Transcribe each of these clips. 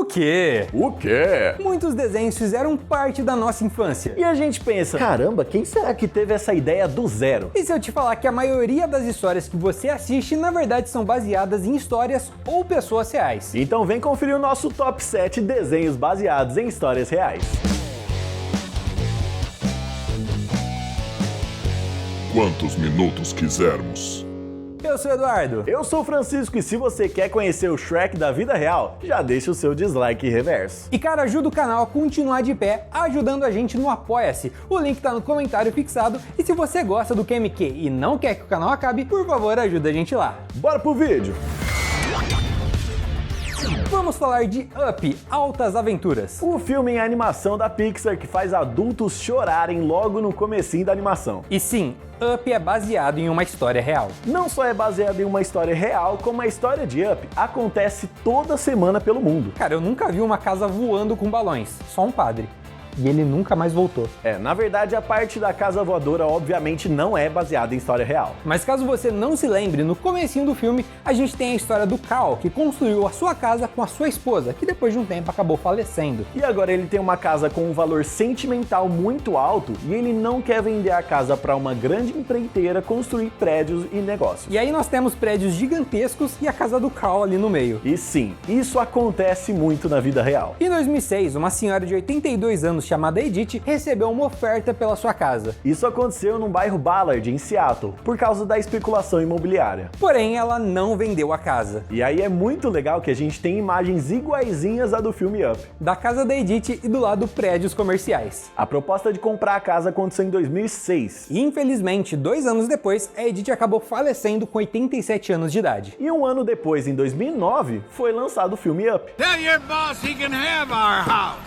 quê? O quê? Muitos desenhos fizeram parte da nossa infância. E a gente pensa, caramba, quem será que teve essa ideia do zero? E se eu te falar que a maioria das histórias que você assiste, na verdade, são baseadas em histórias ou pessoas reais? Então vem conferir o nosso top 7 desenhos baseados em histórias reais. Quantos minutos quisermos. Eu sou o Eduardo. Eu sou o Francisco e se você quer conhecer o Shrek da vida real, já deixa o seu dislike reverso. E cara, ajuda o canal a continuar de pé, ajudando a gente no Apoia-se. O link tá no comentário fixado e se você gosta do QMQ e não quer que o canal acabe, por favor, ajuda a gente lá. Bora pro vídeo! Vamos falar de Up, Altas Aventuras. O filme em animação da Pixar que faz adultos chorarem logo no comecinho da animação. E sim, Up é baseado em uma história real. Não só é baseado em uma história real, como a história de Up acontece toda semana pelo mundo. Cara, eu nunca vi uma casa voando com balões, só um padre. E ele nunca mais voltou. Na verdade, a parte da casa voadora obviamente não é baseada em história real. Mas caso você não se lembre, no comecinho do filme, a gente tem a história do Cal, que construiu a sua casa com a sua esposa, que depois de um tempo acabou falecendo. E agora ele tem uma casa com um valor sentimental muito alto e ele não quer vender a casa para uma grande empreiteira construir prédios e negócios. E aí nós temos prédios gigantescos e a casa do Cal ali no meio. E sim, isso acontece muito na vida real. Em 2006, uma senhora de 82 anos chamada Edith recebeu uma oferta pela sua casa. Isso aconteceu no bairro Ballard, em Seattle, por causa da especulação imobiliária. Porém, ela não vendeu a casa. E aí é muito legal que a gente tem imagens iguaizinhas à do filme Up. Da casa da Edith e do lado prédios comerciais. A proposta de comprar a casa aconteceu em 2006. E infelizmente, 2 anos depois, a Edith acabou falecendo com 87 anos de idade. E um ano depois, em 2009, foi lançado o filme Up. Tell your boss he can have our house.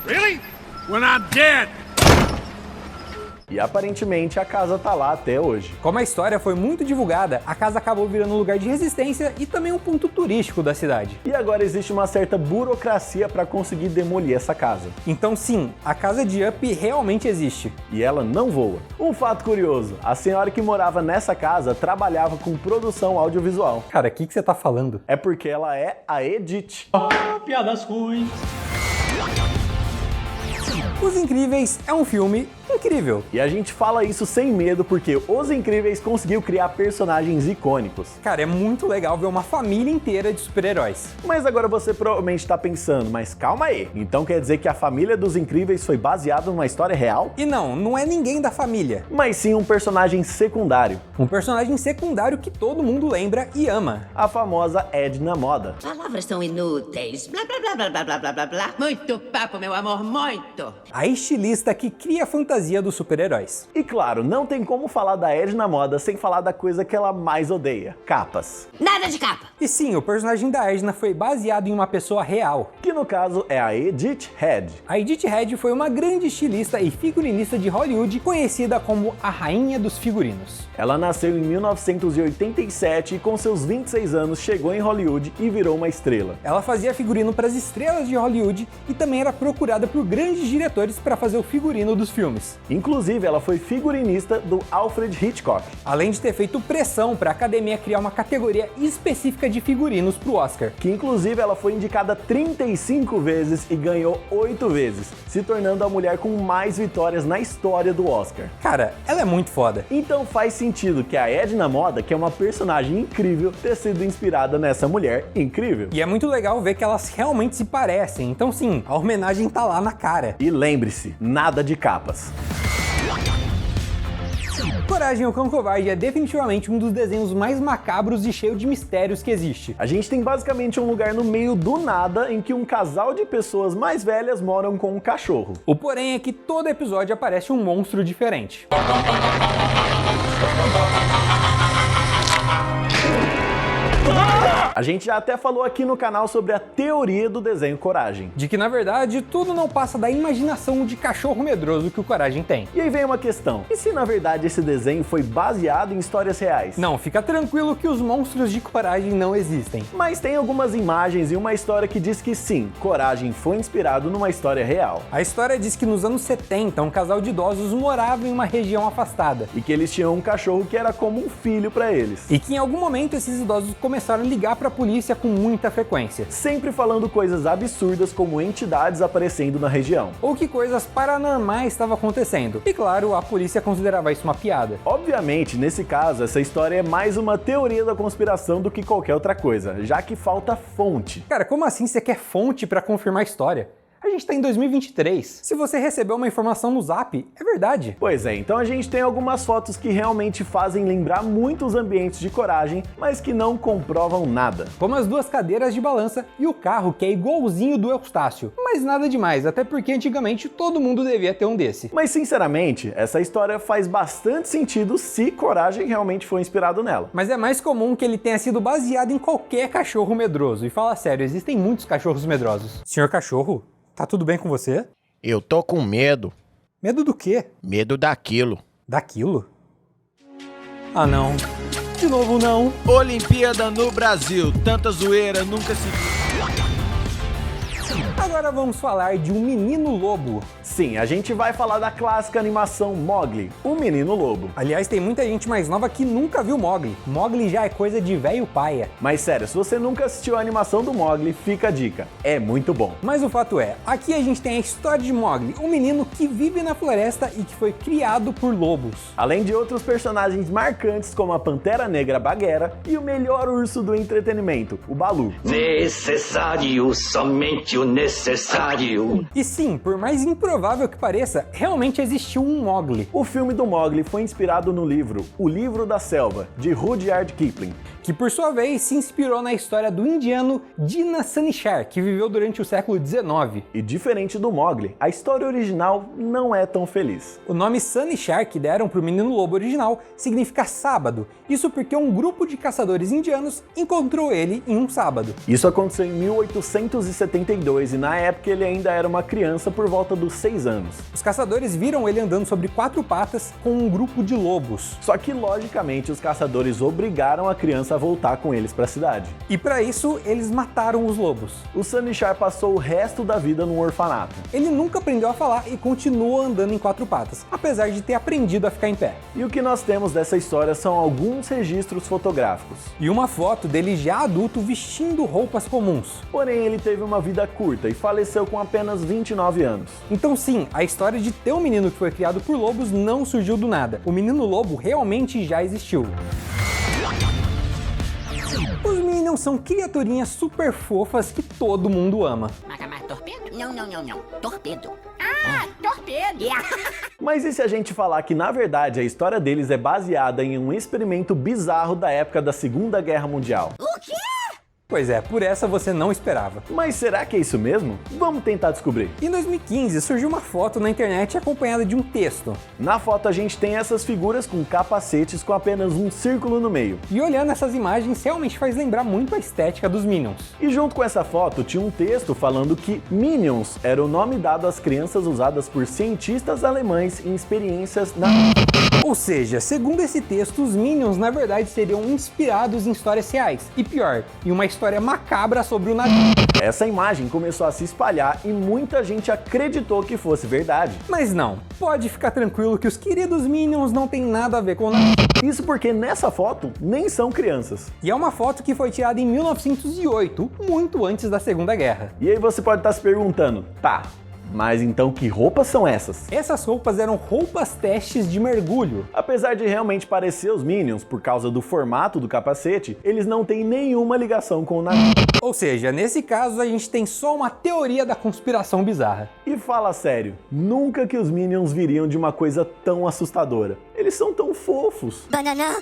Really? When I'm dead. E aparentemente a casa tá lá até hoje. Como a história foi muito divulgada, a casa acabou virando um lugar de resistência e também um ponto turístico da cidade. E agora existe uma certa burocracia para conseguir demolir essa casa. Então sim, a casa de Up realmente existe. E ela não voa. Um fato curioso, a senhora que morava nessa casa trabalhava com produção audiovisual. Cara, o que você tá falando? É porque ela é a Edith. Piadas ruins. Os Incríveis é um filme incrível. E a gente fala isso sem medo porque Os Incríveis conseguiu criar personagens icônicos. Cara, é muito legal ver uma família inteira de super-heróis. Mas agora você provavelmente tá pensando, mas calma aí, então quer dizer que a família dos Incríveis foi baseada numa história real? E não é ninguém da família. Mas sim um personagem secundário. Um personagem secundário que todo mundo lembra e ama. A famosa Edna Moda. Palavras são inúteis. Blá, blá, blá, blá, blá, blá, blá, blá, blá. Muito papo, meu amor, muito. A estilista que cria a fantasia dos super-heróis. E claro, não tem como falar da Edna Moda sem falar da coisa que ela mais odeia: capas. Nada de capa. E sim, o personagem da Edna foi baseado em uma pessoa real. Que no caso é a Edith Head. A Edith Head foi uma grande estilista e figurinista de Hollywood, conhecida como a Rainha dos Figurinos. Ela nasceu em 1987 e com seus 26 anos chegou em Hollywood e virou uma estrela. Ela fazia figurino para as estrelas de Hollywood e também era procurada por grandes diretores para fazer o figurino dos filmes. Inclusive, ela foi figurinista do Alfred Hitchcock. Além de ter feito pressão para a academia criar uma categoria específica de figurinos para o Oscar. Que inclusive ela foi indicada 35 vezes e ganhou 8 vezes, se tornando a mulher com mais vitórias na história do Oscar. Cara, ela é muito foda. Então faz sentido que a Edna Moda, que é uma personagem incrível, ter sido inspirada nessa mulher incrível. E é muito legal ver que elas realmente se parecem, então sim, a homenagem tá lá na cara. E lembre-se, nada de capas. Coragem, o Cão Covarde é definitivamente um dos desenhos mais macabros e cheio de mistérios que existe. A gente tem basicamente um lugar no meio do nada em que um casal de pessoas mais velhas moram com um cachorro. O porém é que todo episódio aparece um monstro diferente. A gente já até falou aqui no canal sobre a teoria do desenho Coragem. De que, na verdade, tudo não passa da imaginação de cachorro medroso que o Coragem tem. E aí vem uma questão, e se na verdade esse desenho foi baseado em histórias reais? Não, fica tranquilo que os monstros de Coragem não existem. Mas tem algumas imagens e uma história que diz que sim, Coragem foi inspirado numa história real. A história diz que nos anos 70, um casal de idosos morava em uma região afastada. E que eles tinham um cachorro que era como um filho para eles. E que em algum momento esses idosos começaram a ligar para a a polícia com muita frequência. Sempre falando coisas absurdas como entidades aparecendo na região. Ou que coisas paranormais estavam acontecendo. E claro, a polícia considerava isso uma piada. Obviamente, nesse caso, essa história é mais uma teoria da conspiração do que qualquer outra coisa, já que falta fonte. Cara, como assim você quer fonte pra confirmar a história? A gente tá em 2023. Se você recebeu uma informação no Zap, é verdade. Pois é, então a gente tem algumas fotos que realmente fazem lembrar muito os ambientes de Coragem, mas que não comprovam nada. Como as duas cadeiras de balança e o carro que é igualzinho do Eustácio. Mas nada demais, até porque antigamente todo mundo devia ter um desse. Mas sinceramente, essa história faz bastante sentido se Coragem realmente foi inspirado nela. Mas é mais comum que ele tenha sido baseado em qualquer cachorro medroso. E fala sério, existem muitos cachorros medrosos. Senhor cachorro, tá tudo bem com você? Eu tô com medo. Medo do quê? Medo daquilo. Daquilo? Ah não. De novo não. Olimpíada no Brasil. Tanta zoeira nunca se viu. Agora vamos falar de um menino lobo. Sim, a gente vai falar da clássica animação Mowgli, o Menino Lobo. Aliás, tem muita gente mais nova que nunca viu Mowgli. Mowgli já é coisa de velho paia. Mas sério, se você nunca assistiu a animação do Mowgli, fica a dica, é muito bom. Mas o fato é, aqui a gente tem a história de Mowgli, um menino que vive na floresta e que foi criado por lobos. Além de outros personagens marcantes como a Pantera Negra Bagheera e o melhor urso do entretenimento, o Baloo. Necessário, somente o necessário. E sim, por mais improvável que pareça, realmente existiu um Mowgli. O filme do Mowgli foi inspirado no livro O Livro da Selva, de Rudyard Kipling, que por sua vez se inspirou na história do indiano Dina Sanishar, que viveu durante o século XIX. E diferente do Mowgli, a história original não é tão feliz. O nome Sanishar que deram para o Menino Lobo original significa sábado, isso porque um grupo de caçadores indianos encontrou ele em um sábado. Isso aconteceu em 1872 e na época ele ainda era uma criança por volta dos 6 anos. Os caçadores viram ele andando sobre 4 patas com um grupo de lobos. Só que logicamente os caçadores obrigaram a criança a voltar com eles para a cidade. E para isso eles mataram os lobos. O Sanishar passou o resto da vida num orfanato. Ele nunca aprendeu a falar e continuou andando em 4 patas, apesar de ter aprendido a ficar em pé. E o que nós temos dessa história são alguns registros fotográficos. E uma foto dele já adulto vestindo roupas comuns. Porém, ele teve uma vida curta e faleceu com apenas 29 anos. Então sim, a história de ter um menino que foi criado por lobos não surgiu do nada. O menino lobo realmente já existiu. Os Minions são criaturinhas super fofas que todo mundo ama. Mas torpedo? Não. Torpedo. Ah, torpedo! Mas e se a gente falar que na verdade a história deles é baseada em um experimento bizarro da época da Segunda Guerra Mundial? O quê? Pois é, por essa você não esperava. Mas será que é isso mesmo? Vamos tentar descobrir. Em 2015 surgiu uma foto na internet acompanhada de um texto. Na foto a gente tem essas figuras com capacetes com apenas um círculo no meio. E olhando essas imagens realmente faz lembrar muito a estética dos Minions. E junto com essa foto tinha um texto falando que Minions era o nome dado às crianças usadas por cientistas alemães em experiências na... Ou seja, segundo esse texto, os Minions na verdade seriam inspirados em histórias reais. E pior, em uma história macabra sobre o nazismo. Essa imagem começou a se espalhar e muita gente acreditou que fosse verdade. Mas não, pode ficar tranquilo que os queridos Minions não tem nada a ver com o nazismo. Isso porque nessa foto nem são crianças. E é uma foto que foi tirada em 1908, muito antes da Segunda Guerra. E aí você pode estar se perguntando, tá, mas então que roupas são essas? Essas roupas eram roupas testes de mergulho. Apesar de realmente parecer os Minions por causa do formato do capacete, eles não têm nenhuma ligação com o nazismo. Ou seja, nesse caso a gente tem só uma teoria da conspiração bizarra. E fala sério, nunca que os Minions viriam de uma coisa tão assustadora. Eles são tão fofos. Banana.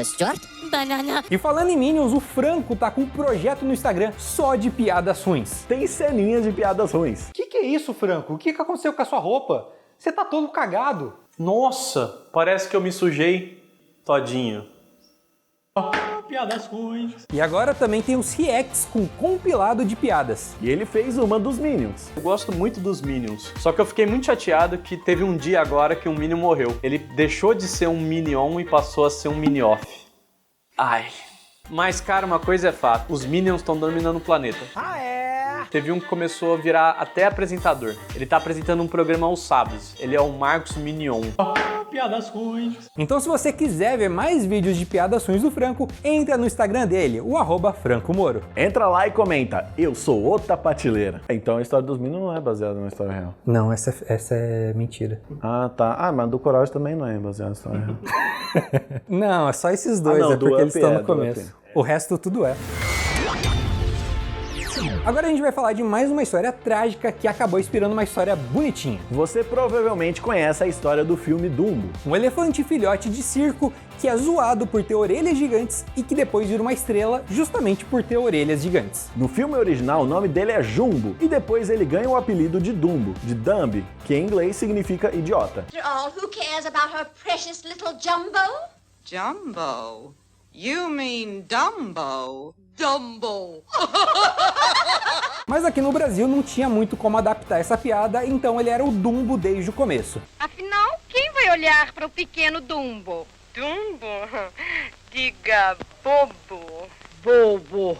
Stuart? Banana. E falando em Minions, o Franco tá com um projeto no Instagram só de piadas ruins. Tem ceninhas de piadas ruins. Que é isso, Franco? O que aconteceu com a sua roupa? Você tá todo cagado. Nossa, parece que eu me sujei todinho. Piadas ruins. E agora também tem os reacts com compilado de piadas. E ele fez uma dos Minions. Eu gosto muito dos Minions, só que eu fiquei muito chateado que teve um dia agora que um Minion morreu. Ele deixou de ser um Minion e passou a ser um Mini-Off. Ai. Mas, cara, uma coisa é fato, os Minions estão dominando o planeta. Ah, é? Teve um que começou a virar até apresentador. Ele tá apresentando um programa aos sábados. Ele é o Marcos Minion. piadas ruins. Então se você quiser ver mais vídeos de piadas ruins do Franco, entra no Instagram dele, o @FrancoMoro. Entra lá e comenta, eu sou outra prateleira. Então a história dos Minions não é baseada numa história real. Não, essa é mentira. Ah, tá. Ah, mas do Coragem também não é baseada na história real. Não, é só esses dois, não, é do porque eles Up estão é, no do começo. Up. O resto tudo é. Agora a gente vai falar de mais uma história trágica que acabou inspirando uma história bonitinha. Você provavelmente conhece a história do filme Dumbo. Um elefante filhote de circo que é zoado por ter orelhas gigantes e que depois vira uma estrela justamente por ter orelhas gigantes. No filme original, o nome dele é Jumbo, e depois ele ganha o apelido de Dumbo, de Dumby, que em inglês significa idiota. After all, who cares about her precious little Jumbo? Jumbo? You mean Dumbo? Dumbo! Mas aqui no Brasil não tinha muito como adaptar essa piada, então ele era o Dumbo desde o começo. Afinal, quem vai olhar para o pequeno Dumbo? Dumbo? Diga bobo. Bobo.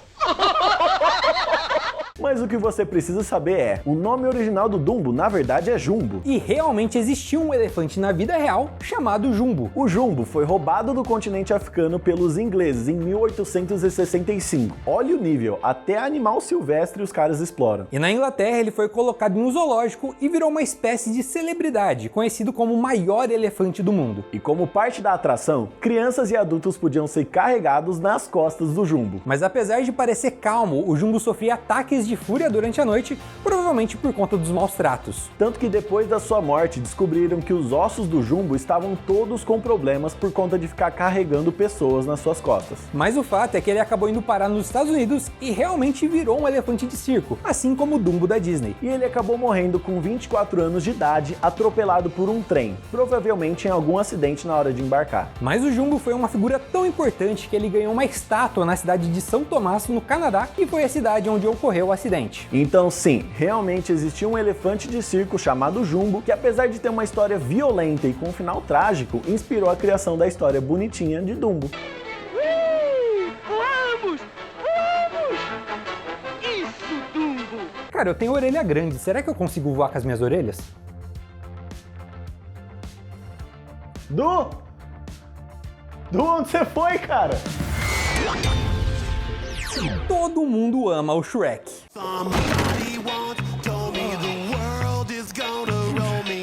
Mas o que você precisa saber é, o nome original do Dumbo na verdade é Jumbo. E realmente existiu um elefante na vida real chamado Jumbo. O Jumbo foi roubado do continente africano pelos ingleses em 1865. Olha o nível, até animal silvestre os caras exploram. E na Inglaterra ele foi colocado em um zoológico e virou uma espécie de celebridade, conhecido como o maior elefante do mundo. E como parte da atração, crianças e adultos podiam ser carregados nas costas do Jumbo. Mas apesar de parecer calmo, o Jumbo sofria ataques de fúria durante a noite, provavelmente por conta dos maus tratos. Tanto que depois da sua morte descobriram que os ossos do Jumbo estavam todos com problemas por conta de ficar carregando pessoas nas suas costas. Mas o fato é que ele acabou indo parar nos Estados Unidos e realmente virou um elefante de circo, assim como o Dumbo da Disney. E ele acabou morrendo com 24 anos de idade, atropelado por um trem, provavelmente em algum acidente na hora de embarcar. Mas o Jumbo foi uma figura tão importante que ele ganhou uma estátua na cidade de São Tomás, no Canadá, que foi a cidade onde ocorreu o acidente. Então sim, realmente existia um elefante de circo chamado Jumbo, que apesar de ter uma história violenta e com um final trágico, inspirou a criação da história bonitinha de Dumbo. Vamos! Vamos! Isso, Dumbo! Cara, eu tenho orelha grande, será que eu consigo voar com as minhas orelhas? Du, onde você foi, cara? Todo mundo ama o Shrek.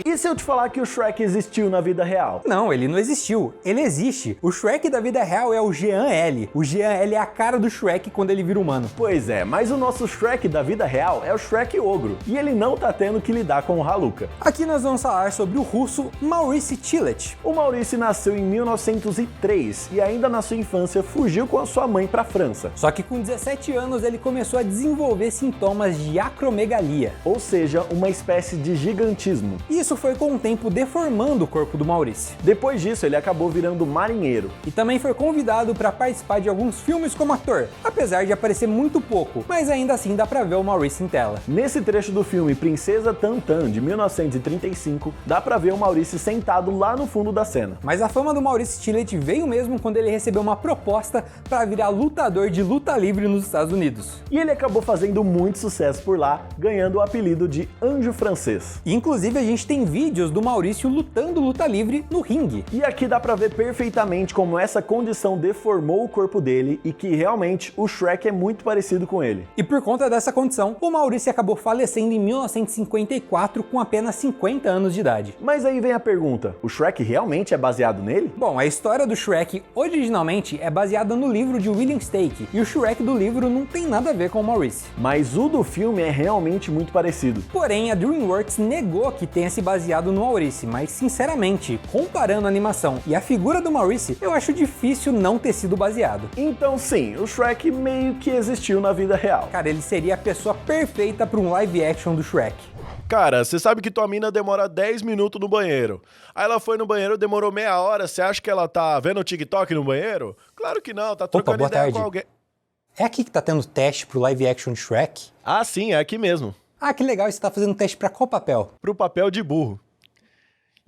E se eu te falar que o Shrek existiu na vida real? Não, ele não existiu. Ele existe. O Shrek da vida real é o Jean L. O Jean L é a cara do Shrek quando ele vira humano. Pois é, mas o nosso Shrek da vida real é o Shrek Ogro. E ele não tá tendo que lidar com o Haluka. Aqui nós vamos falar sobre o russo Maurice Tillet. O Maurice nasceu em 1903 e ainda na sua infância fugiu com a sua mãe pra França. Só que com 17 anos ele começou a desenvolver sintomas de acromegalia. Ou seja, uma espécie de gigantismo. Isso foi com o tempo deformando o corpo do Maurice. Depois disso, ele acabou virando marinheiro. E também foi convidado para participar de alguns filmes como ator, apesar de aparecer muito pouco, mas ainda assim dá pra ver o Maurice em tela. Nesse trecho do filme Princesa Tantan, de 1935, dá pra ver o Maurice sentado lá no fundo da cena. Mas a fama do Maurice Tillet veio mesmo quando ele recebeu uma proposta para virar lutador de luta livre nos Estados Unidos. E ele acabou fazendo muito sucesso por lá, ganhando o apelido de Anjo Francês. Inclusive a gente tem vídeos do Maurício lutando luta livre no ringue. E aqui dá pra ver perfeitamente como essa condição deformou o corpo dele e que realmente o Shrek é muito parecido com ele. E por conta dessa condição, o Maurício acabou falecendo em 1954 com apenas 50 anos de idade. Mas aí vem a pergunta, o Shrek realmente é baseado nele? Bom, a história do Shrek originalmente é baseada no livro de William Steig, e o Shrek do livro não tem nada a ver com o Maurice. Mas o do filme é realmente muito parecido. Porém, a DreamWorks negou que tenha se baseado no Maurice, mas sinceramente, comparando a animação e a figura do Maurice, eu acho difícil não ter sido baseado. Então sim, o Shrek meio que existiu na vida real. Cara, ele seria a pessoa perfeita para um live action do Shrek. Cara, você sabe que tua mina demora 10 minutos no banheiro. Aí ela foi no banheiro, demorou meia hora, você acha que ela tá vendo o TikTok no banheiro? Claro que não, tá trocando ideia com alguém. É aqui que tá tendo teste pro live action de Shrek? Ah sim, é aqui mesmo. Ah, que legal, você tá fazendo teste pra qual papel? Pro papel de burro.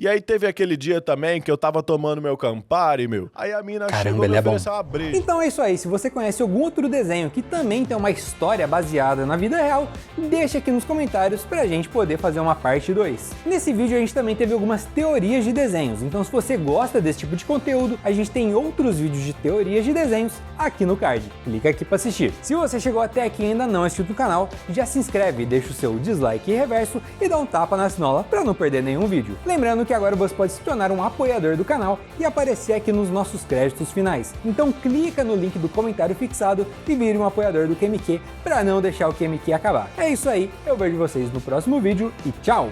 E aí teve aquele dia também que eu tava tomando meu Campari, meu. Aí a mina chegou e me ofereceu uma breja. Então é isso aí, se você conhece algum outro desenho que também tem uma história baseada na vida real, deixa aqui nos comentários pra gente poder fazer uma parte 2. Nesse vídeo a gente também teve algumas teorias de desenhos, então se você gosta desse tipo de conteúdo, a gente tem outros vídeos de teorias de desenhos aqui no card. Clica aqui pra assistir. Se você chegou até aqui e ainda não é inscrito no canal, já se inscreve, deixa o seu dislike reverso e dá um tapa na sinola pra não perder nenhum vídeo. Lembrando que agora você pode se tornar um apoiador do canal e aparecer aqui nos nossos créditos finais. Então clica no link do comentário fixado e vire um apoiador do QMQ para não deixar o QMQ acabar. É isso aí, eu vejo vocês no próximo vídeo e tchau!